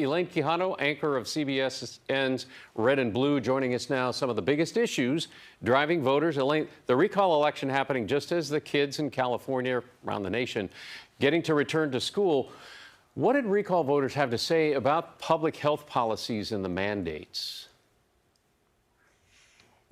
Elaine Quijano, anchor of CBSN's Red and Blue, joining us now. Some of the biggest issues driving voters. Elaine, the recall election happening just as the kids in California, around the nation, getting to return to school. What did recall voters have to say about public health policies and the mandates?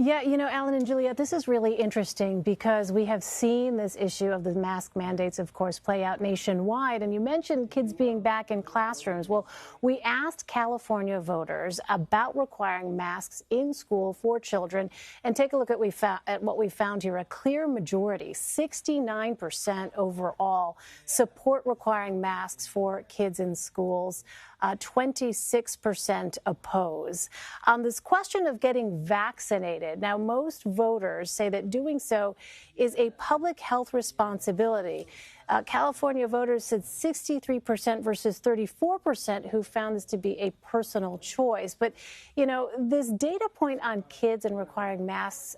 Yeah, you know, Alan and Juliet, this is really interesting because we have seen this issue of the mask mandates, of course, play out nationwide. And you mentioned kids being back in classrooms. Well, we asked California voters about requiring masks in school for children. And take a look at what we found here. A clear majority, 69% overall, support requiring masks for kids in schools. 26% oppose. On this question of getting vaccinated, now most voters say that doing so is a public health responsibility. California voters said 63% versus 34% who found this to be a personal choice. But, you know, this data point on kids and requiring masks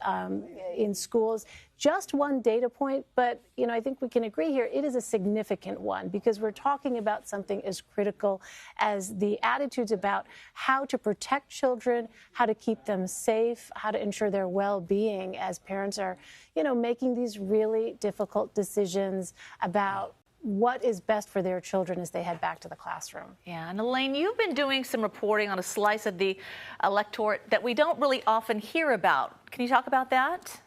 in schools, just one data point, but, you know, I think we can agree here it is a significant one because we're talking about something as critical as the attitudes about how to protect children, how to keep them safe, how to ensure their well-being as parents are, you know, making these really difficult decisions about what is best for their children as they head back to the classroom. Yeah, and Elaine, you've been doing some reporting on a slice of the electorate that we don't really often hear about. Can you talk about that?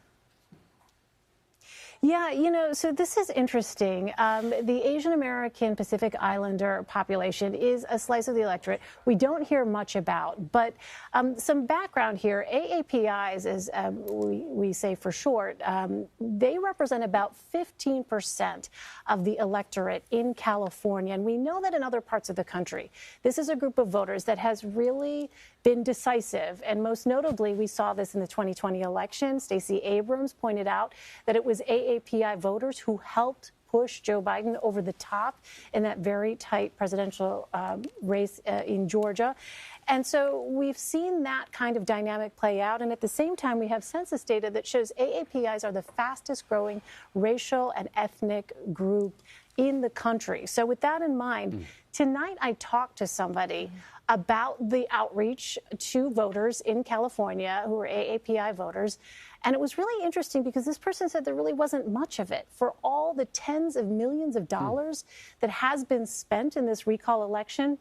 Yeah, you know, so this is interesting. The Asian American Pacific Islander population is a slice of the electorate we don't hear much about. But some background here, AAPIs, as we say for short, they represent about 15% of the electorate in California. And we know that in other parts of the country, this is a group of voters that has really been decisive. And most notably, we saw this in the 2020 election. Stacey Abrams pointed out that it was AAPI voters who helped push Joe Biden over the top in that very tight presidential race in Georgia. And so we've seen that kind of dynamic play out. And at the same time, we have census data that shows AAPIs are the fastest growing racial and ethnic group in the country. So with that in mind, tonight I talked to somebody about the outreach to voters in California who are AAPI voters. And it was really interesting because this person said there really wasn't much of it for all the tens of millions of dollars that has been spent in this recall election.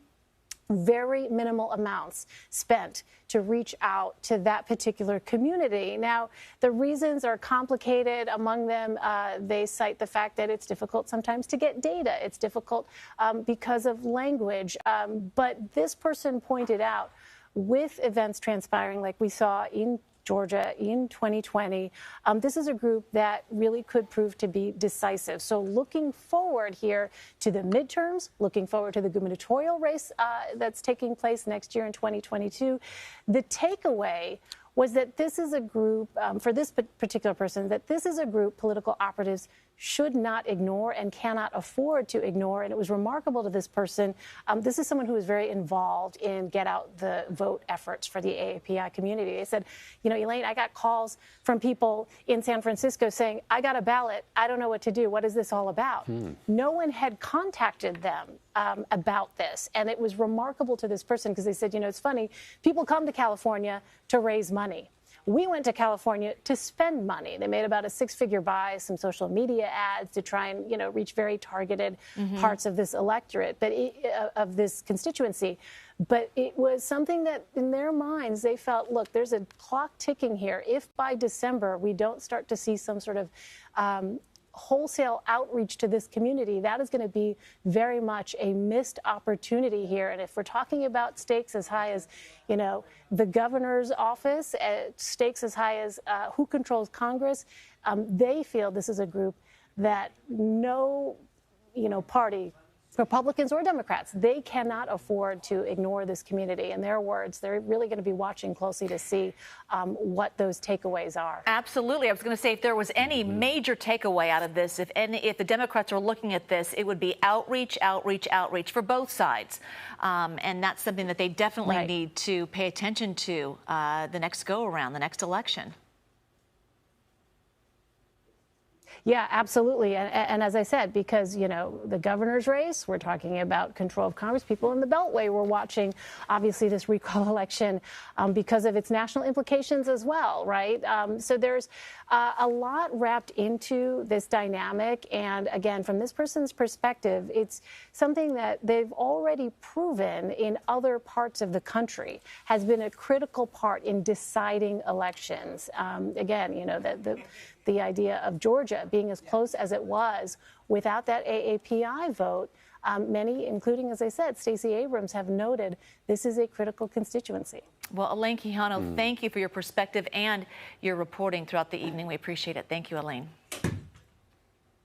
Very minimal amounts spent to reach out to that particular community. Now, the reasons are complicated. Among them, they cite the fact that it's difficult sometimes to get data. It's difficult because of language. But this person pointed out, with events transpiring like we saw in Georgia in 2020, this is a group that really could prove to be decisive. So looking forward here to the midterms, looking forward to the gubernatorial race that's taking place next year in 2022, the takeaway was that this is a group, for this particular person, that this is a group political operatives should not ignore and cannot afford to ignore. And it was remarkable to this person. This is someone who is very involved in get out the vote efforts for the AAPI community. They said, you know, Elaine, I got calls from people in San Francisco saying, I got a ballot. I don't know what to do. What is this all about? No one had contacted them about this. And it was remarkable to this person because they said, you know, it's funny. People come to California to raise money. We went to California to spend money. They made about a six-figure buy, some social media ads to try and, you know, reach very targeted parts of this electorate, but of this constituency. But it was something that in their minds, they felt, look, there's a clock ticking here. If by December we don't start to see some sort of wholesale outreach to this community, that is going to be very much a missed opportunity here. And if we're talking about stakes as high as, you know, the governor's office, stakes as high as who controls Congress, they feel this is a group that no, you know, party, Republicans or Democrats, they cannot afford to ignore this community. In their words, they're really going to be watching closely to see what those takeaways are. Absolutely. I was going to say, if there was any major takeaway out of this, if the Democrats are looking at this, it would be outreach, outreach, outreach for both sides. And that's something that they definitely need to pay attention to the next go-around, the next election. Yeah, absolutely. And as I said, because, you know, the governor's race, we're talking about control of Congress. People in the Beltway were watching, obviously, this recall election because of its national implications as well, right? So there's a lot wrapped into this dynamic. And again, from this person's perspective, it's something that they've already proven in other parts of the country has been a critical part in deciding elections. Again, you know, the idea of Georgia being as close as it was without that AAPI vote, many, including, as I said, Stacey Abrams, have noted this is a critical constituency. Well, Elaine Quijano, thank you for your perspective and your reporting throughout the evening. We appreciate it. Thank you, Elaine.